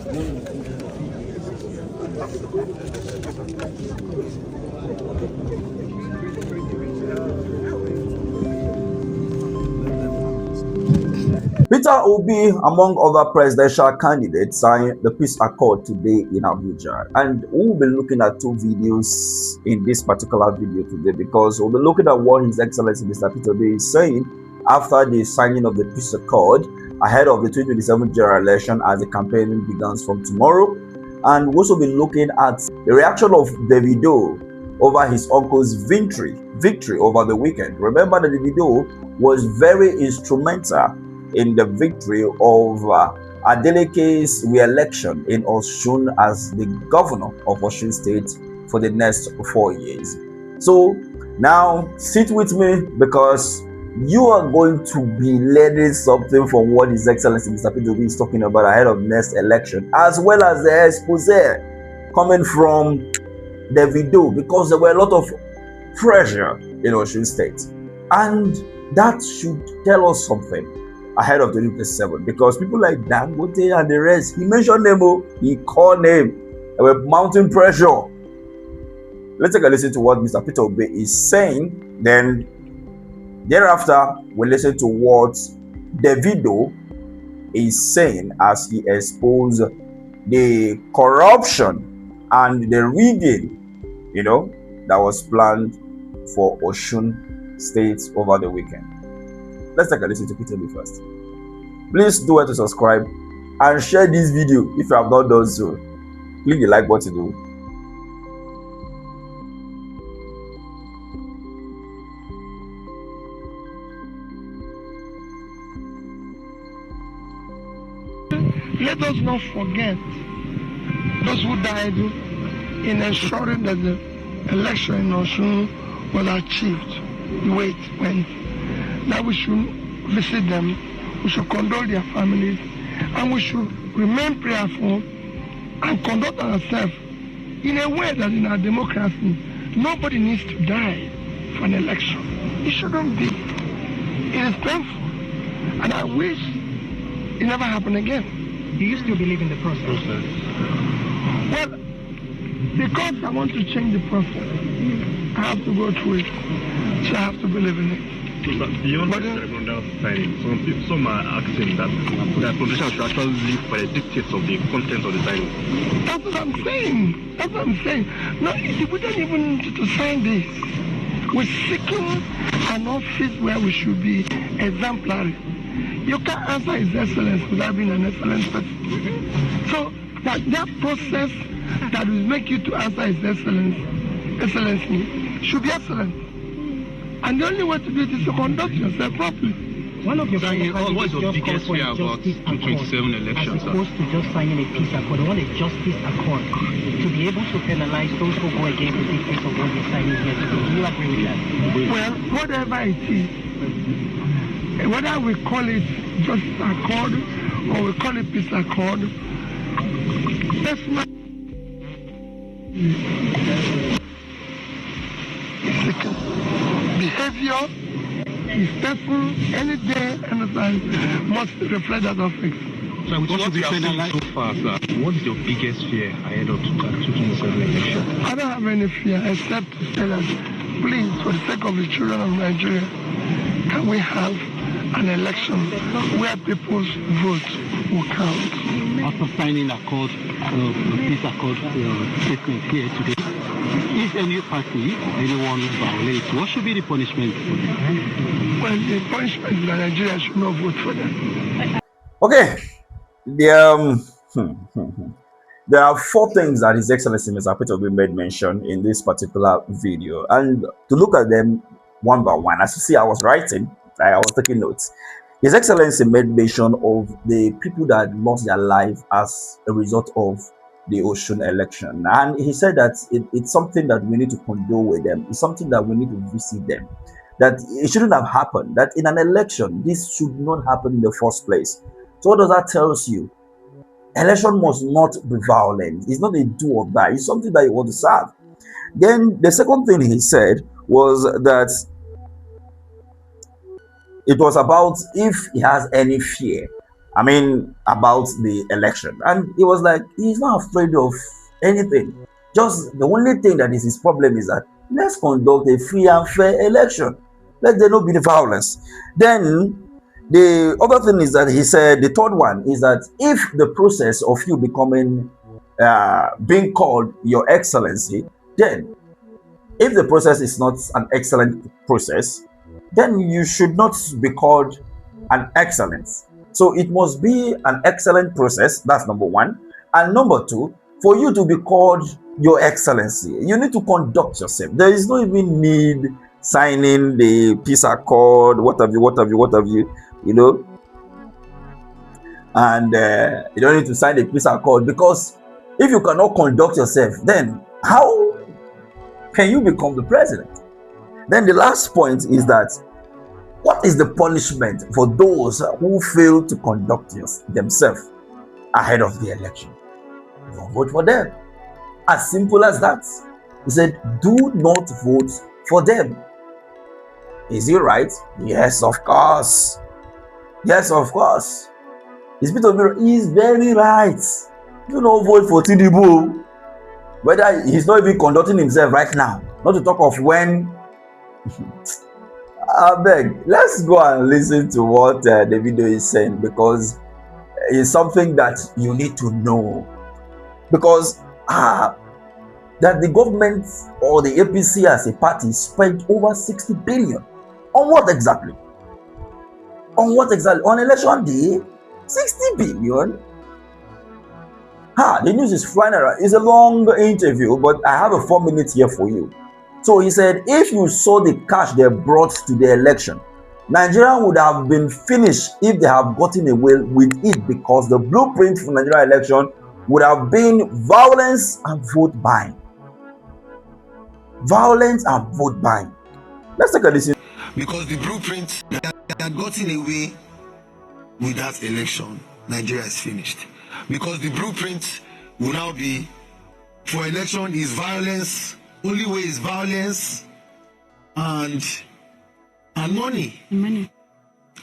Peter Obi, among other presidential candidates, signed the peace accord today in Abuja. And we'll be looking at two videos in this particular video today, because we'll be looking at what His Excellency Mr. Peter Obi is saying after the signing of the peace accord ahead of the 2027 general election, as the campaign begins from tomorrow. And we'll also be looking at the reaction of Davido over his uncle's victory over the weekend. Remember that Davido was very instrumental in the victory of Adeleke's re-election in Osun as the governor of Osun State for the next 4 years. So now sit with me, because you are going to be learning something from what His Excellency Mr. Peter Obi is talking about ahead of the next election, as well as the expose coming from Davido, because there were a lot of pressure in Osun State, and that should tell us something ahead of 2027, because people like Dangote and the rest, he mentioned them, he called name, there were mounting pressure. Let's take a listen to what Mr. Peter Obi is saying, then thereafter we'll listen to what Davido is saying as he exposed the corruption and the rigging, that was planned for Osun State over the weekend. Let's take a listen to Peter Obi first. Please do it to subscribe and share this video if you have not done so. Click the like button though. Let us not forget those who died in ensuring that the election in Osun was achieved the way it went. That we should visit them, we should condole their families, and we should remain prayerful and conduct ourselves in a way that in our democracy, nobody needs to die for an election. It shouldn't be. It is painful, and I wish it never happened again. Do you still believe in the process? Well, because I want to change the process, I have to go through it, so I have to believe in it. Beyond the ceremonial signing, some are asking that the politicians should actually live by the dictates of the content of the signing. That's what I'm saying. No, we don't even need to sign this. We're seeking an office where we should be exemplary. You can't answer His Excellency without being an excellent person. So that process that will make you to answer His Excellency should be excellent. And the only way to do it is to conduct yourself properly. One of your what's your biggest fear about the 2027 elections? As opposed to just signing a peace accord, they want a justice accord to be able to penalize those who go against the dictates of what you're signing here today. Do you agree with that? Well, whatever it is, whether we call it justice accord or we call it peace accord, that's my behavior is peaceful any day, anytime, must reflect that office. So with what you have seen so far, sir, what is your biggest fear ahead of 2027 election? I don't have any fear except to say that, please, for the sake of the children of Nigeria, can we have an election where people's vote will count? After signing accord, the peace accord statement here today, if any party, anyone violates, what should be the punishment for them? Well, the punishment is that Nigeria should not vote for them. Okay, there are 4 things that His Excellency Mr. Peter Obi made mention in this particular video, and to look at them one by one. As you see, I was writing, I was taking notes. His Excellency made mention of the people that lost their life as a result of the Osun election, and he said that it's something that we need to condole with them. It's something that we need to visit them. That it shouldn't have happened. That in an election, this should not happen in the first place. So what does that tell you? Election must not be violent. It's not a do or die. It's something that you want to serve. Then the second thing he said was that it was about if he has any fear I mean, about the election. And he was like, he's not afraid of anything. Just the only thing that is his problem is that let's conduct a free and fair election. Let there not be the violence. Then the other thing is that he said, the third one is that if the process of you becoming being called your excellency, then if the process is not an excellent process, then you should not be called an excellence. So it must be an excellent process. That's number one. And number two, for you to be called your excellency, you need to conduct yourself. There is no even need signing the peace accord, what have you, you know. And you don't need to sign the peace accord, because if you cannot conduct yourself, then how can you become the president? Then the last point is that what is the punishment for those who fail to conduct themselves ahead of the election? Don't vote for them. As simple as that. He said, do not vote for them. Is he right? Yes, of course. Yes, of course. His Peter Obi is very right. Do not vote for Tinubu. Whether he's not even conducting himself right now. Not to talk of when. I beg, let's go and listen to what Davido is saying, because it's something that you need to know. Because that the government or the APC as a party spent over 60 billion. On what exactly? On what exactly? On election day? 60 billion? The news is flying around. It's a long interview, but I have a 4 minutes here for you. So he said, if you saw the cash they brought to the election, Nigeria would have been finished if they have gotten away with it, because the blueprint for Nigeria election would have been violence and vote buying. Violence and vote buying. Let's take a listen. Because the blueprint that had gotten away with that election, Nigeria is finished. Because the blueprint will now be for election is violence. Only way is violence and money. Money.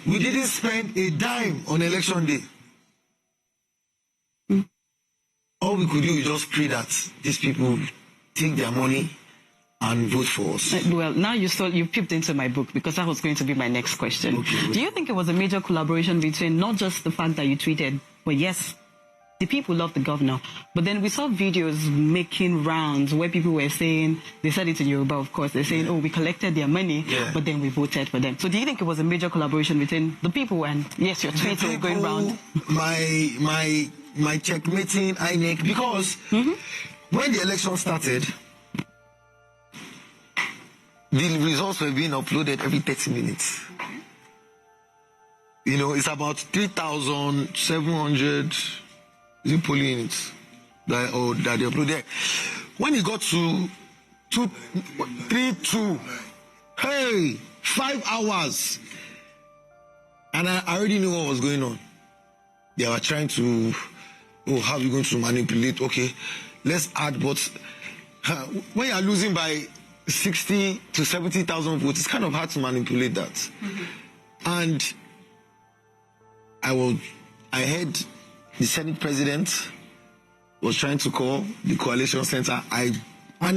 We didn't spend a dime on election day. All we could do is just pray that these people take their money and vote for us. Well, now you peeped into my book, because that was going to be my next question. Okay. Do you think it was a major collaboration between not just the fact that you tweeted, but yes, the people love the governor, but then we saw videos making rounds where people were saying, they said it in Yoruba, of course, they're saying, oh, we collected their money, but then we voted for them. So do you think it was a major collaboration between the people and, yes, your tweets were going round? My checkmating INEC, because when the election started, the results were being uploaded every 30 minutes. You know, it's about 3,700 polling units that they uploaded. When it got to 2, hey, 5 hours, and I already knew what was going on. They were trying to, how are we going to manipulate? Okay, let's add, but when you are losing by 60 to 70,000 votes, it's kind of hard to manipulate that. And I heard the Senate president was trying to call the coalition center. And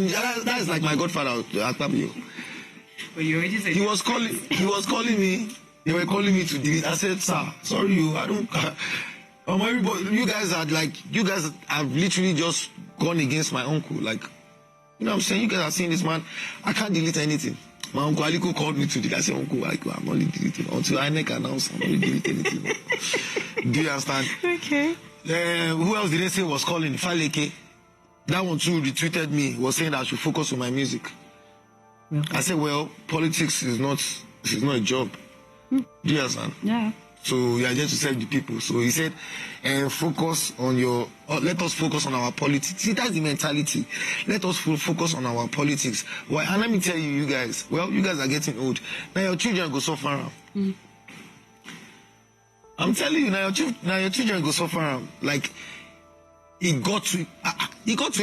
that is like my godfather. But you already said he was calling me. They were calling me to delete. I said, sir, sorry, I don't. Everybody, you guys have literally just gone against my uncle. Like, you know what I'm saying? You guys are seeing this man. I can't delete anything. My uncle Aliko called me today. I said, Uncle, I'm only deleting. Until INEC announced, I'm only deleting anything. Do you understand? Okay. Who else did they say was calling? Faleke. That one too retweeted me, was saying that I should focus on my music. I said, well, politics is not a job. Do you understand? Yeah. So you are there to serve the people. So he said, focus on let us focus on our politics. See, that's the mentality. Let us focus on our politics. Well, and let me tell you guys, you guys are getting old. Now your children go suffer. I'm telling you, now your children go suffer. Like, it got to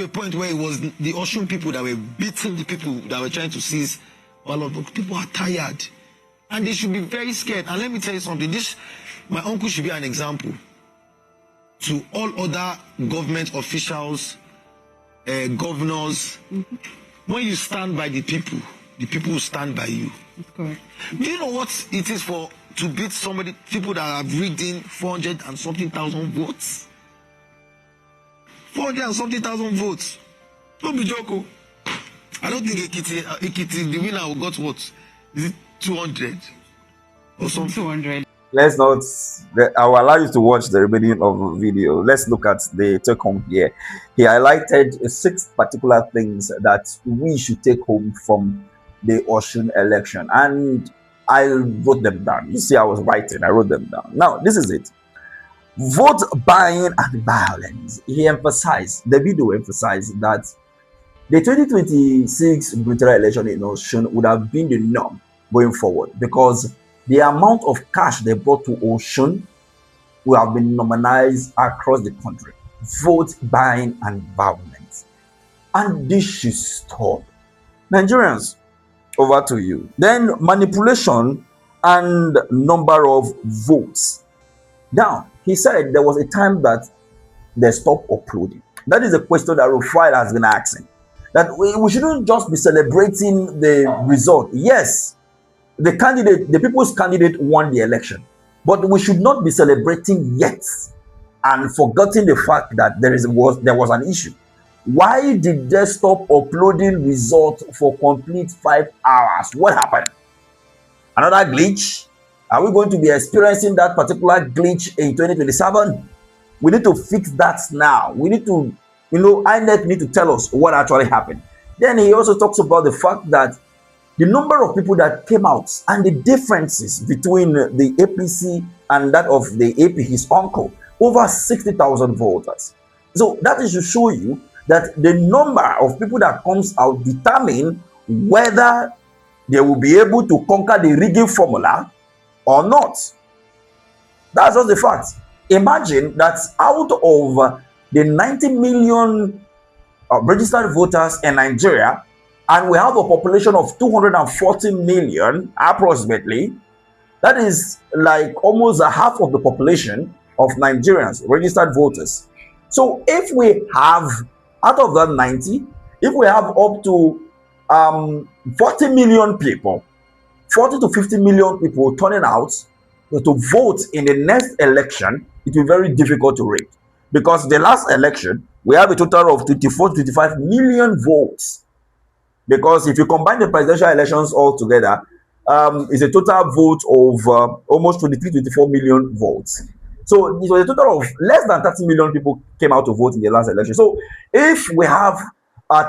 a point where it was the Osun people that were beating the people that were trying to seize all of them. People are tired. And they should be very scared. And let me tell you something. My uncle should be an example to all other government officials, governors. When you stand by the people will stand by you. That's correct. Do you know what it is for to beat somebody, people that have rigged in 400 and something thousand votes? 400 and something thousand votes. Don't be joking. I don't think Ekiti, the winner got what? Is it 200 or something? 200. Let's not. I will allow you to watch the remaining of the video. Let's look at the take home here. He highlighted 6 particular things that we should take home from the Osun election, and I wrote them down. You see, I was writing, I wrote them down. Now, this is it. Vote buying and violence. He emphasized, Davido emphasized that the 2026 gubernatorial election in Osun would have been the norm going forward, because the amount of cash they brought to Osun will have been normalized across the country. Vote buying and violence. And this should stop. Nigerians, over to you. Then manipulation and number of votes. Now, he said there was a time that they stopped uploading. That is a question that Rufai has been asking. That we shouldn't just be celebrating the result. Yes, the people's candidate won the election, but we should not be celebrating yet and forgetting the fact that there was an issue. Why did they stop uploading results for complete 5 hours? What happened? Another glitch? Are we going to be experiencing that particular glitch in 2027? We need to fix that now. We need to, INEC need to tell us what actually happened. Then he also talks about the fact that the number of people that came out and the differences between the APC and that of the AP, his uncle, over 60,000 voters. So that is to show you that the number of people that comes out determine whether they will be able to conquer the rigging formula or not. That's just the fact. Imagine that out of the 90 million registered voters in Nigeria, and we have a population of 240 million approximately, that is like almost a half of the population of Nigerians, registered voters. So if we have, out of that 90, if we have up to 40 million people, 40 to 50 million people turning out to vote in the next election, it will be very difficult to rig. Because the last election, we have a total of 24 to 25 million votes. Because if you combine the presidential elections all together, it's a total vote of almost 23 to 24 million votes. So it was a total of less than 30 million people came out to vote in the last election. So if we have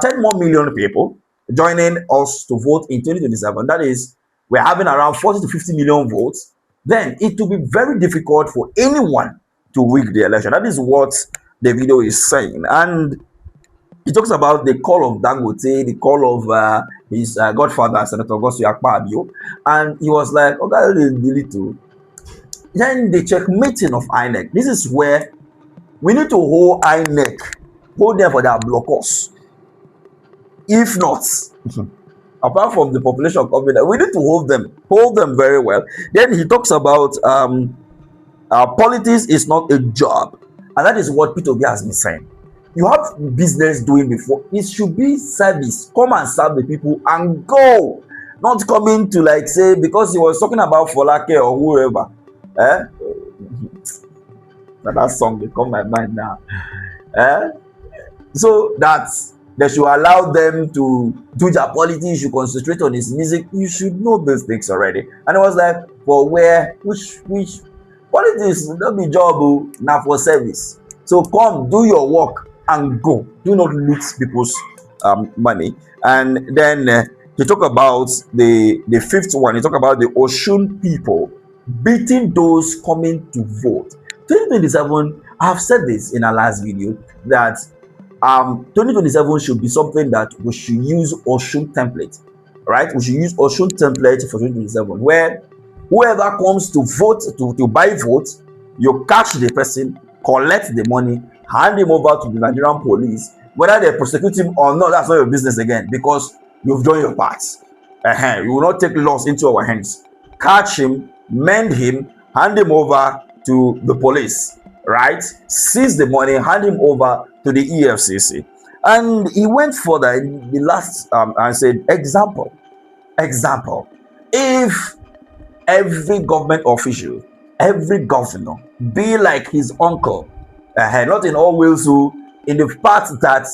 10 more million people joining us to vote in 2027, that is, we're having around 40 to 50 million votes, then it will be very difficult for anyone to rig the election. That is what the video is saying. And he talks about the call of Dangote, the call of his godfather, Senator Gosu Akpabio, and he was like, okay, delete to. Then the checkmating of INEC. This is where we need to hold INEC, hold them for their blockers. If not, apart from the population of government, we need to hold them very well. Then he talks about politics is not a job, and that is what Peter Obi has been saying. You have business doing before. It should be service. Come and serve the people and go. Not coming to like say, because he was talking about Folake or whoever. That song they come my mind now. So that they should allow them to do their politics. You should concentrate on his music. You should know these things already. And it was like, for where, which politics don't be job now for service. So come, do your work and go. Do not loot people's money. And then he talk about the fifth one. He talk about the Osun people beating those coming to vote. 2027, I have said this in our last video that 2027 should be something that we should use Osun template, right? We should use Osun template for 2027, where whoever comes to vote, to buy votes, you catch the person, collect the money, hand him over to the Nigerian police. Whether they prosecute him or not, that's not your business again, because you've done your part. You will not take laws into our hands. Catch him, mend him, hand him over to the police, right? Seize the money, hand him over to the EFCC. And he went further in the last and said, example, if every government official, every governor be like his uncle, not in all ways, who in the part that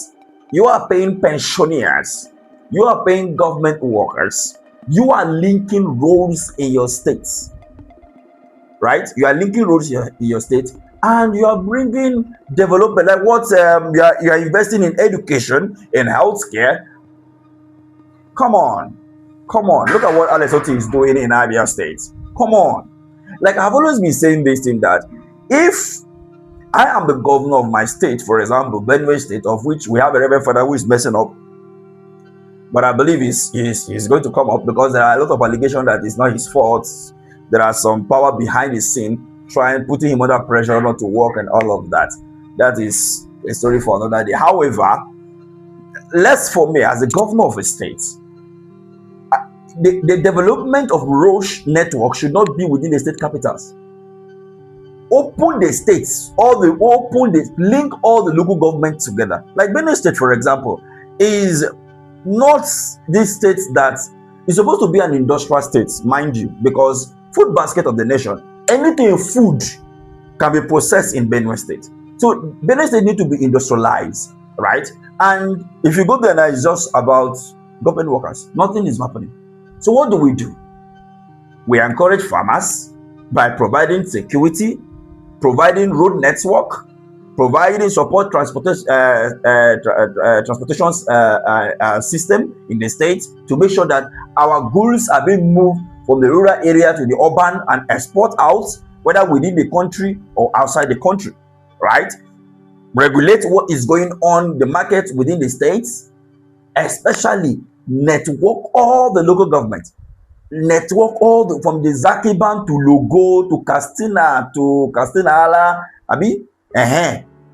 you are paying pensioners, you are paying government workers, you are linking roads in your states, right? You are linking roads in your state, and you are bringing development, like what you are investing in education, in healthcare. Come on, look at what Alex Oti is doing in Abia State. Come on. Like, I've always been saying this thing, that if I am the governor of my state, for example, Benue State, of which we have a reverend father who is messing up, but I believe he's going to come up, because there are a lot of allegations that it's not his fault. There are some power behind the scene putting him under pressure not to work and all of that. That is a story for another day. However, for me, as the governor of a state, the development of road network should not be within the state capitals. Open the states, link all the local governments together. Like Benue State, for example, is not this state that is supposed to be an industrial state, mind you, because food basket of the nation, anything food can be processed in Benue State. So Benue State need to be industrialized, right? And if you go there now, it's just about government workers. Nothing is happening. So what do? We encourage farmers by providing security, providing road network, providing support transportation system in the state to make sure that our goods are being moved from the rural area to the urban and export out, whether within the country or outside the country, right? Regulate what is going on the market within the states, especially network all the local government, from the Zakiban to Logo to Castina Ala,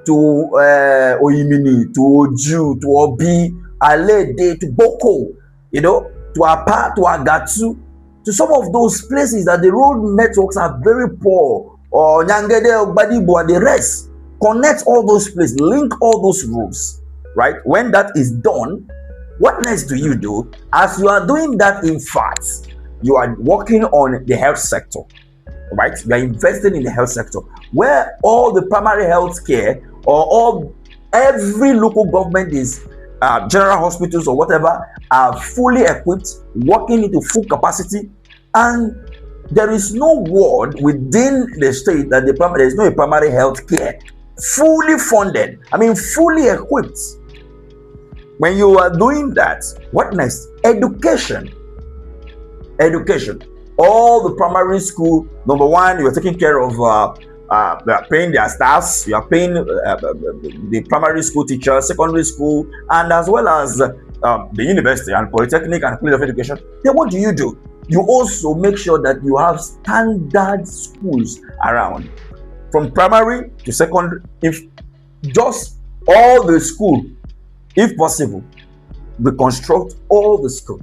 to Oyimini, to Oju, to Obi, Alede, to Boko, to Apa, to Agatu, to some of those places that the road networks are very poor, or Nyangede, Badibo, and the rest. Connect all those places, link all those roads, right? When that is done, what next do you do? As you are doing that, in fact, you are working on the health sector, right? You are investing in the health sector, where all the primary health care every local government is general hospitals or whatever are fully equipped, working into full capacity, and there is no ward within the state that there is no primary health care fully funded. Fully equipped. When you are doing that, what next? Education. All the primary school, number one, you are taking care of they are paying their staffs, you are paying the primary school teachers, secondary school, and as well as the university and polytechnic and college of education. Then what do? You also make sure that you have standard schools around, from primary to secondary. If just all the school, if possible, reconstruct all the school.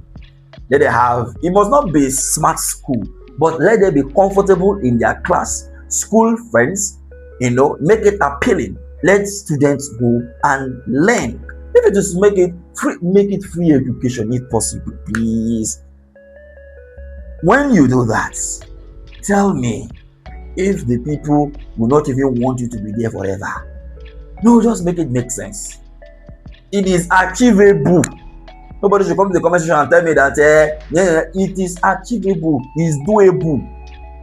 Let them have, it must not be smart school, but let them be comfortable in their class. School friends, make it appealing. Let students go and learn. If it is make it free education if possible, please. When you do that, tell me if the people will not even want you to be there forever. No, just make it make sense. It is achievable. Nobody should come to the comment section and tell me that it is achievable, it's doable.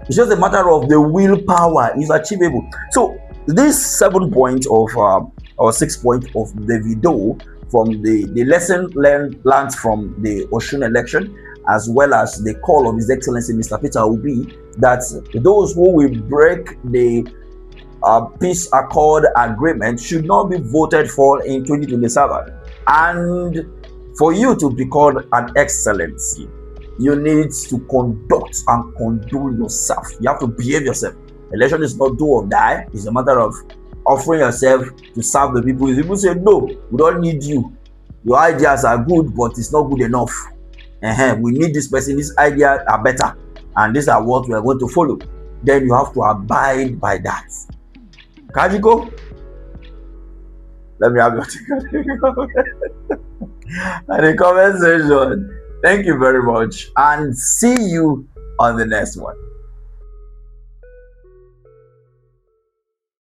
It's just a matter of the willpower. It's achievable. So this 7 point of or 6 point of Davido from the lesson learned from the Osun election, as well as the call of His Excellency Mr. Peter Obi, that those who will break the peace accord agreement should not be voted for in 2027. And for you to be called an excellency, you need to conduct and conduct yourself. You have to behave yourself. Election is not do or die. It's a matter of offering yourself to serve the people. If people say, no, we don't need you, your ideas are good, but it's not good enough. We need this person, these ideas are better, and these are what we are going to follow. then you have to abide by that. Kajiko, let me have your take on the comment section. Thank you very much, and see you on the next one.